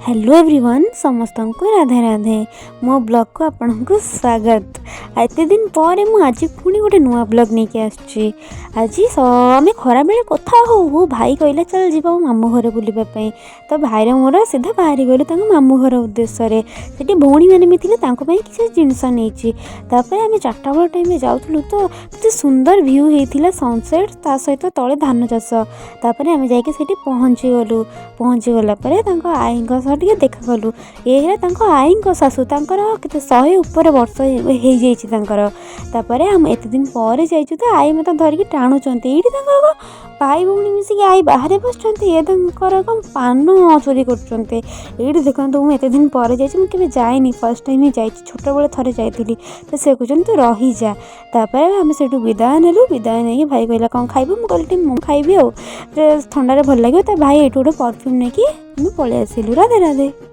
Hello everyone समस्त को राधे राधे मो ब्लॉग को आपण को स्वागत। एत दिन पर आज पुणी गोटे नुआ ब्लॉग नहीं के आज आम खरा बेले कथा हो भाई कहला चल जी मामू घर बुलापी तो भाईर मोर सीधा बाहरी गलु मामू घर उद्देश्य से भौणी मैंने भी थे किसी जिनस नहीं आम 4टा बेल टाइम जाऊँ तो कितने सुंदर भ्यू होता सनसेट ता सहित तले धान चाष तापर आम जा पहुँची गलु पहुँची गला आई टे देखा कलु ये आई शाशु के 100 ऊपर वर्ष हो आम एत दिन पर जाइए तो आई मत धरिकी टाणुंट ये भाई भौणी मिसिक आई बाहर बस ये पान चोरी कर देखो मुझे दिन पर जाए फर्स्ट टाइम जा छोट बड़े थे जाइली तो से कहते तू रही जा आम से विदाय नेलु विदाय नहीं भाई कहला कौन खाइबू मुझे खाइबी आ ठंडार भल लगे तो भाई ये गोटे परफ्यूम नहीं कि पलि आसिलु। राधे राधे।